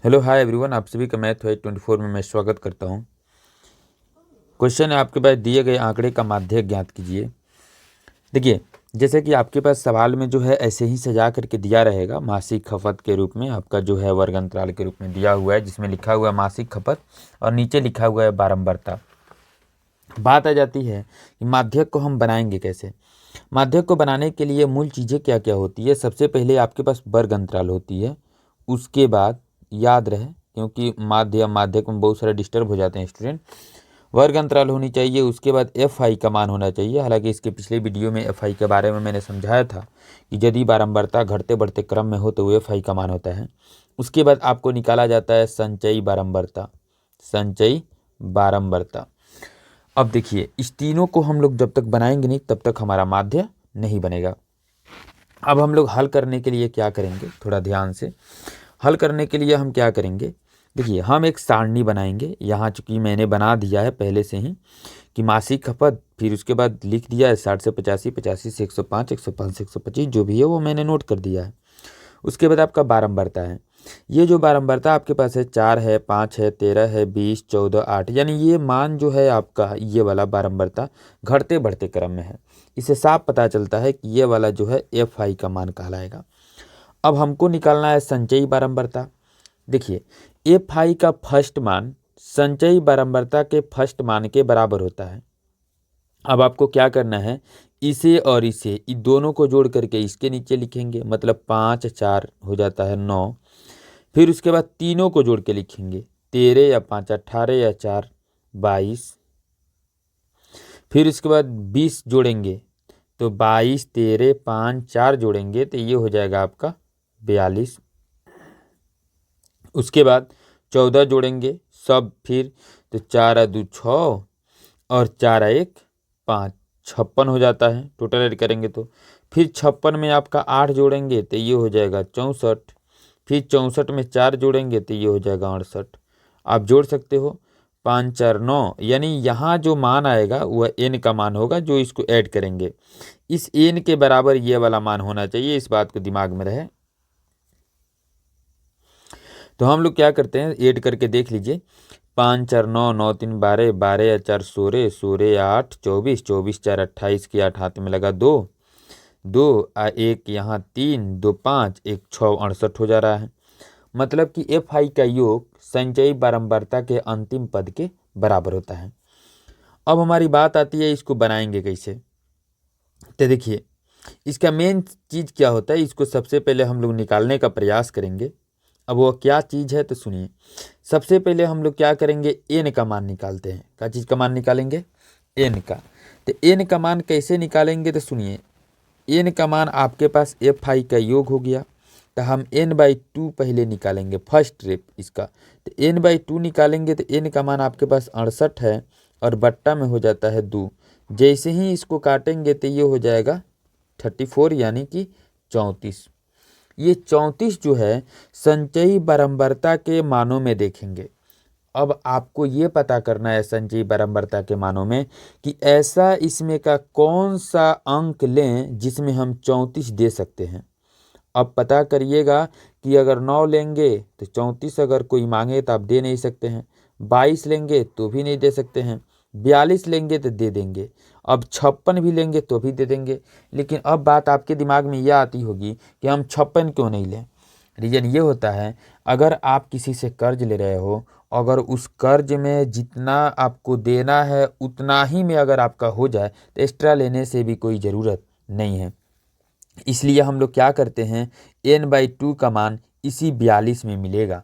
Hello hi everyone, आप सभी का मैथ 24 में मैं स्वागत करता हूं। क्वेश्चन है आपके पास दिए गए आंकड़े का माध्यक ज्ञात कीजिए। देखिए, जैसे कि आपके पास सवाल में जो है ऐसे ही सजा करके दिया रहेगा, मासिक खपत के रूप में आपका जो है वर्ग अंतराल के रूप में दिया हुआ है, जिसमें लिखा हुआ है मासिक खपत और नीचे लिखा हुआ है बारंबारता। बात आ जाती है कि माध्यक को हम बनाएंगे कैसे। माध्यक को बनाने के लिए मूल चीज़ें क्या क्या होती है। सबसे पहले आपके पास वर्ग अंतराल होती है, उसके बाद याद रहे क्योंकि माध्यक में बहुत सारे डिस्टर्ब हो जाते हैं स्टूडेंट, वर्ग अंतराल होनी चाहिए। उसके बाद एफ आई का मान होना चाहिए। हालांकि इसके पिछले वीडियो में एफ आई के बारे में मैंने समझाया था कि यदि बारंबारता घटते बढ़ते क्रम में हो तो वो एफ आई का मान होता है। उसके बाद आपको निकाला जाता है संचयी बारंबारता। संचयी बारंबारता, अब देखिए इस तीनों को हम लोग जब तक बनाएंगे नहीं तब तक हमारा माध्य नहीं बनेगा। अब हम लोग हल करने के लिए क्या करेंगे, थोड़ा ध्यान से हल करने के लिए हम क्या करेंगे। देखिए, हम एक सारणी बनाएंगे। यहाँ चूंकि मैंने बना दिया है पहले से ही कि मासिक खपत, फिर उसके बाद लिख दिया है 60 से 85, 85 से 105, 105 से 125, जो भी है वो मैंने नोट कर दिया है। उसके बाद आपका बारंबारता है। ये जो बारंबारता आपके पास है 4 है, 5 है, 13 है, 20, 14, 8, यानी ये मान जो है आपका ये वाला बारंबारता घटते बढ़ते क्रम में है। इससे साफ पता चलता है कि ये वाला जो है एफ आई का मान कहलाएगा। अब हमको निकालना है संचयी बारंबारता। देखिए, एफ आई का फर्स्ट मान संचयी बारंबारता के फर्स्ट मान के बराबर होता है। अब आपको क्या करना है, इसे और इसे दोनों को जोड़ करके इसके नीचे लिखेंगे, मतलब 5 4 हो जाता है 9। फिर उसके बाद तीनों को जोड़ के लिखेंगे, 13 या 5 18 या 4 22। फिर उसके बाद 20 जोड़ेंगे तो 22, 13, 5 4 जोड़ेंगे तो ये हो जाएगा आपका 42। उसके बाद 14 जोड़ेंगे सब, फिर तो 4 2 6 और 4 1 5, 56 हो जाता है टोटल ऐड करेंगे तो। फिर 56 में आपका 8 जोड़ेंगे तो ये हो जाएगा 64। फिर 64 में 4 जोड़ेंगे तो ये हो जाएगा 68। आप जोड़ सकते हो 5 4 9, यानी यहाँ जो मान आएगा वह n का मान होगा जो इसको ऐड करेंगे। इस n के बराबर ये वाला मान होना चाहिए, इस बात को दिमाग में रहे। तो हम लोग क्या करते हैं, ऐड करके देख लीजिए। 5 4 9, 9 3 12, 12 या 4 16, 16 या 8 24, 24 4 28 की 8 हाथ में लगा 2, 2 1 यहाँ 3, 2 5, 1 6 68 हो जा रहा है। मतलब कि एफ आई का योग संचयी बारंबारता के अंतिम पद के बराबर होता है। अब हमारी बात आती है इसको बनाएंगे कैसे। तो देखिए, इसका मेन चीज़ क्या होता है, इसको सबसे पहले हम लोग निकालने का प्रयास करेंगे। अब वो क्या चीज़ है तो सुनिए। सबसे पहले हम लोग क्या करेंगे, एन का मान निकालते हैं। क्या चीज़ का मान निकालेंगे, एन का। तो एन का मान कैसे निकालेंगे तो सुनिए। एन का मान आपके पास एफ आई का योग हो गया, तो हम n/2 पहले निकालेंगे फर्स्ट स्टेप इसका। तो n/2 निकालेंगे तो n का मान आपके पास 68 है और बट्टा में हो जाता है 2। जैसे ही इसको काटेंगे तो ये हो जाएगा 34, यानी कि 34। ये 34 जो है संचयी बारंबारता के मानों में देखेंगे। अब आपको ये पता करना है संचयी बारंबारता के मानों में कि ऐसा इसमें का कौन सा अंक लें जिसमें हम 34 दे सकते हैं। अब पता करिएगा कि अगर 9 लेंगे तो 34 अगर कोई मांगे तो आप दे नहीं सकते हैं, 22 लेंगे तो भी नहीं दे सकते हैं, 42 लेंगे तो दे देंगे, अब 56 भी लेंगे तो भी दे देंगे। लेकिन अब बात आपके दिमाग में यह आती होगी कि हम 56 क्यों नहीं लें। रीज़न ये होता है, अगर आप किसी से कर्ज ले रहे हो, अगर उस कर्ज में जितना आपको देना है उतना ही में अगर आपका हो जाए तो एक्स्ट्रा लेने से भी कोई ज़रूरत नहीं है। इसलिए हम लोग क्या करते हैं, n/2 का मान इसी 42 में मिलेगा।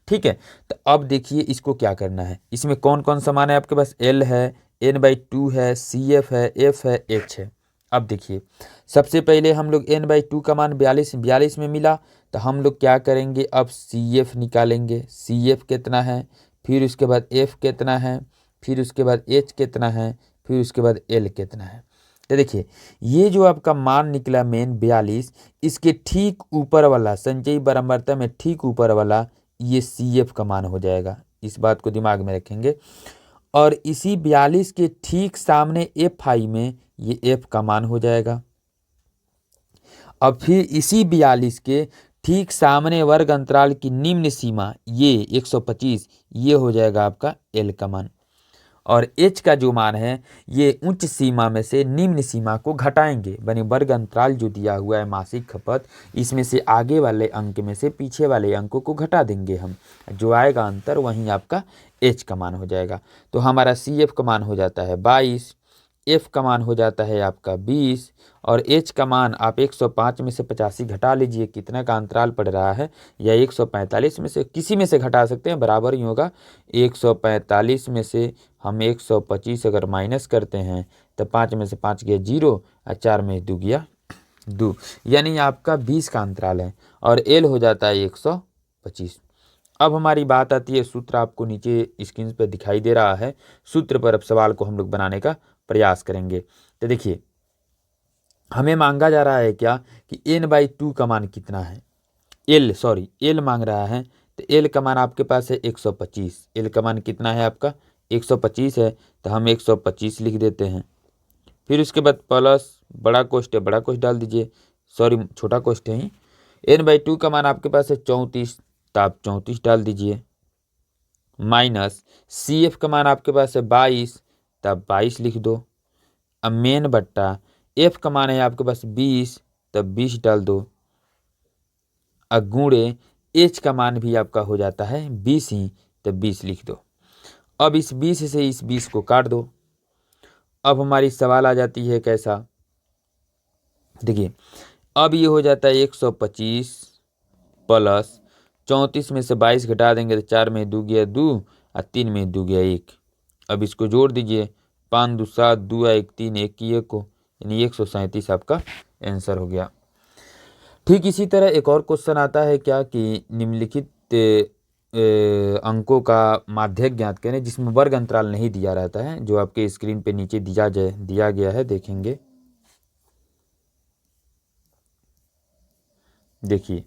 ठीक है, तो अब देखिए इसको क्या करना है। इसमें कौन कौन सा मान है आपके पास, l है, n/2 है, cf है, f है, h है। अब देखिए, सबसे पहले हम लोग n/2 का मान 42 में मिला, तो हम लोग क्या करेंगे, अब cf निकालेंगे। cf कितना है, फिर उसके बाद f कितना है, फिर उसके बाद h कितना है, फिर उसके बाद l कितना है। तो देखिए, ये जो आपका मान निकला मेन 42, इसके ठीक ऊपर वाला संचयी बारंबारता में ठीक ऊपर वाला ये CF का मान हो जाएगा। इस बात को दिमाग में रखेंगे। और इसी 42 के ठीक सामने FI में ये F का मान हो जाएगा। अब फिर इसी 42 के ठीक सामने वर्ग अंतराल की निम्न सीमा ये 125, ये हो जाएगा आपका एल का मान। और एच का जो मान है ये उच्च सीमा में से निम्न सीमा को घटाएंगे, बने वर्ग अंतराल जो दिया हुआ है मासिक खपत, इसमें से आगे वाले अंक में से पीछे वाले अंकों को घटा देंगे हम, जो आएगा अंतर वहीं आपका एच का मान हो जाएगा। तो हमारा सी एफ का मान हो जाता है 22, एफ का मान हो जाता है आपका 20 और एच का मान आप 105 में से 85 घटा लीजिए, कितना का अंतराल पड़ रहा है, या 145 में से किसी में से घटा सकते हैं, बराबर ही होगा। 145 में से हम 125 अगर माइनस करते हैं तो 5 में से 5 गया 0 और 4 में 2 गया 2, यानी आपका 20 का अंतराल है और एल हो जाता है 125। अब हमारी बात आती है, सूत्र आपको नीचे स्क्रीन पर दिखाई दे रहा है, सूत्र पर अब सवाल को हम लोग बनाने का प्रयास करेंगे। तो देखिए हमें मांगा जा रहा है क्या कि n/2 का मान कितना है, एल मांग रहा है। तो एल का मान आपके पास है 125, एल का मान कितना है आपका 125 है, तो हम 125 लिख देते हैं। फिर उसके बाद प्लस बड़ा कोष्ठ है, बड़ा कोष्ठ डाल दीजिए, सॉरी छोटा कोष्ठ है ही। n/2 का मान आपके पास है 34, तो आप 34 डाल दीजिए, माइनस सी एफ का मान आपके पास है 22, तब 22 लिख दो। अब मेन बट्टा एफ का मान है आपके पास 20, तब 20 डाल दो। अब गुणे एच का मान भी आपका हो जाता है 20 ही, तब 20 लिख दो। अब इस 20 से इस 20 को काट दो। अब हमारी सवाल आ जाती है कैसा, देखिए अब ये हो जाता है 125 प्लस 34 में से 22 घटा देंगे तो 4 में 2 गया 2 और 3 में 2 गया 1। अब इसको जोड़ दीजिए, 5 2 7 2 1 3 1 की 1 को, यानी 137 आपका आंसर हो गया। ठीक इसी तरह एक और क्वेश्चन आता है क्या कि निम्नलिखित अंकों का माध्यक ज्ञात करें, जिसमें वर्ग अंतराल नहीं दिया रहता है, जो आपके स्क्रीन पे नीचे दिया गया है, देखेंगे। देखिए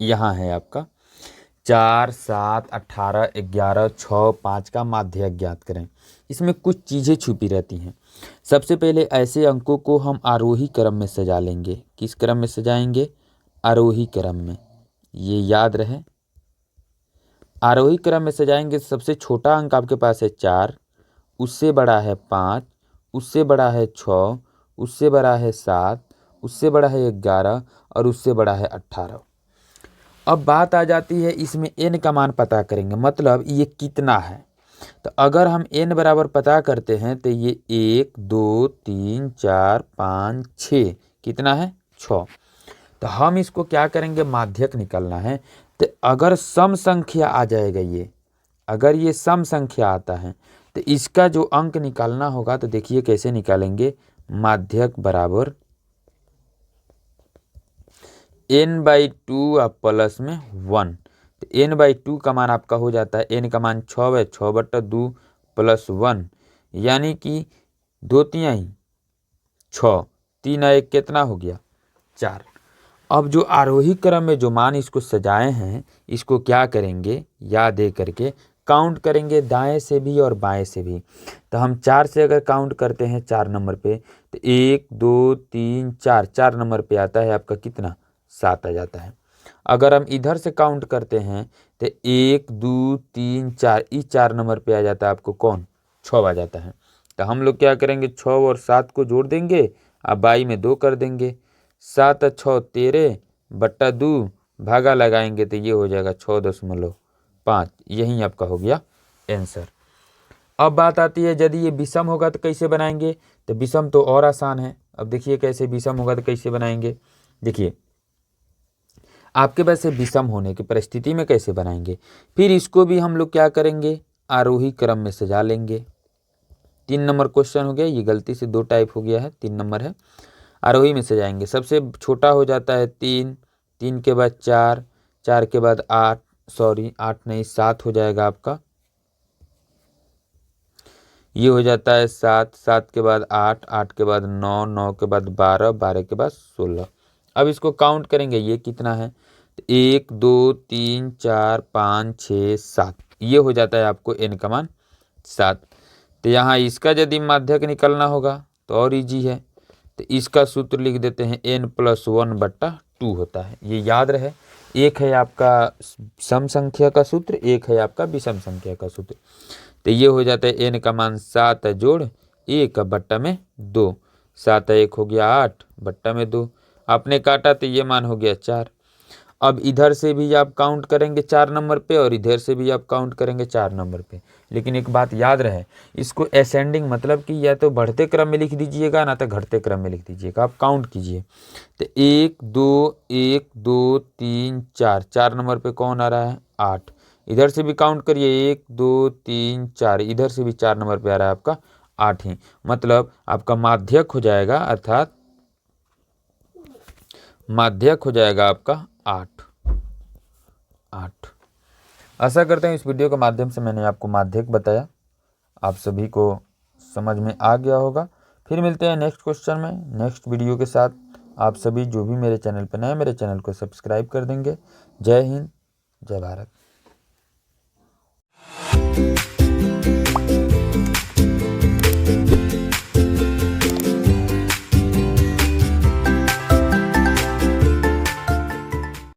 यहाँ है आपका 4 7 18 11 6 5 का माध्यक ज्ञात करें। इसमें कुछ चीज़ें छुपी रहती हैं। सबसे पहले ऐसे अंकों को हम आरोही क्रम में सजा लेंगे। किस क्रम में सजाएंगे? आरोही क्रम में, ये याद रहे। आरोही क्रम में सजाएंगे। सबसे छोटा अंक आपके पास है 4, उससे बड़ा है 5, उससे बड़ा है 6, उससे बड़ा है 7, उससे बड़ा है 11 और उससे बड़ा है 18। अब बात आ जाती है इसमें n का मान पता करेंगे, मतलब ये कितना है। तो अगर हम n बराबर पता करते हैं तो ये 1 2 3 4 5 6, कितना है 6। तो हम इसको क्या करेंगे, माध्यक निकालना है। तो अगर सम संख्या आ जाएगा, ये अगर ये सम संख्या आता है तो इसका जो अंक निकालना होगा, तो देखिए कैसे निकालेंगे। माध्यक बराबर n/2 आप प्लस में 1, तो n/2 का मान आपका हो जाता है, n का मान 6 है, 6/2 प्लस 1, यानी कि 2 तिहाई 6, 3 1 कितना हो गया 4। अब जो आरोही क्रम में जो मान इसको सजाए हैं, इसको क्या करेंगे, याद दे करके काउंट करेंगे, दाएं से भी और बाएं से भी। तो हम 4 से अगर काउंट करते हैं 4 नंबर पे, तो 1 2 3 4, 4 नंबर पे आता है आपका कितना 7 आ जाता है। अगर हम इधर से काउंट करते हैं तो 1 2 3 4, इस 4 नंबर पे आ जाता है आपको कौन 6 आ जाता है। तो हम लोग क्या करेंगे, 6 और 7 को जोड़ देंगे, अब बाई में 2 कर देंगे, 7 6 13/2 भागा लगाएंगे तो ये हो जाएगा 6.5, यही आपका हो गया आंसर। अब बात आती है यदि ये विषम होगा तो कैसे बनाएंगे। तो विषम तो और आसान है। अब देखिए कैसे विषम होगा तो कैसे बनाएंगे। देखिए आपके पास से विषम होने की परिस्थिति में कैसे बनाएंगे। फिर इसको भी हम लोग क्या करेंगे, आरोही क्रम में सजा लेंगे। 3 नंबर क्वेश्चन हो गया, ये गलती से 2 टाइप हो गया है, 3 नंबर है। आरोही में सजाएंगे। सबसे छोटा हो जाता है 3, 3 के बाद 4, 4 के बाद 8, सॉरी 8 नहीं 7 हो जाएगा आपका। ये हो जाता है 7, 7 के बाद 8, 8 के बाद 9, 9 के बाद 12, 12 के बाद 16। अब इसको काउंट करेंगे, ये कितना है, 1 2 3 4 5 6 7, ये हो जाता है आपको n का मान 7। तो यहाँ इसका यदि माध्यक निकलना होगा तो और इजी है। तो इसका सूत्र लिख देते हैं n + 1/2, 2 होता है, ये याद रहे। एक है आपका सम संख्या का सूत्र, एक है आपका विषम संख्या का सूत्र। तो ये हो जाता है n का मान 7 जोड़ 1 बट्टा में 2, 7 1 हो गया 8 बट्टा में 2, आपने काटा तो ये मान हो गया 4। अब इधर से भी आप काउंट करेंगे 4 नंबर पे और इधर से भी आप काउंट करेंगे 4 नंबर पे। लेकिन एक बात याद रहे, इसको असेंडिंग मतलब कि या तो बढ़ते क्रम में लिख दीजिएगा ना तो घटते क्रम में लिख दीजिएगा। आप काउंट कीजिए तो 1 2 3 4, 4 नंबर पे कौन आ रहा है 8। इधर से भी काउंट करिए 1 2 3 4, इधर से भी 4 नंबर पे आ रहा है आपका 8 ही। मतलब आपका माध्यक हो जाएगा, अर्थात माध्यक हो जाएगा आपका 8। आशा करते हैं इस वीडियो के माध्यम से मैंने आपको माध्यक बताया, आप सभी को समझ में आ गया होगा। फिर मिलते हैं नेक्स्ट क्वेश्चन में, नेक्स्ट वीडियो के साथ। आप सभी जो भी मेरे चैनल पर नए, मेरे चैनल को सब्सक्राइब कर देंगे। जय हिंद, जय भारत।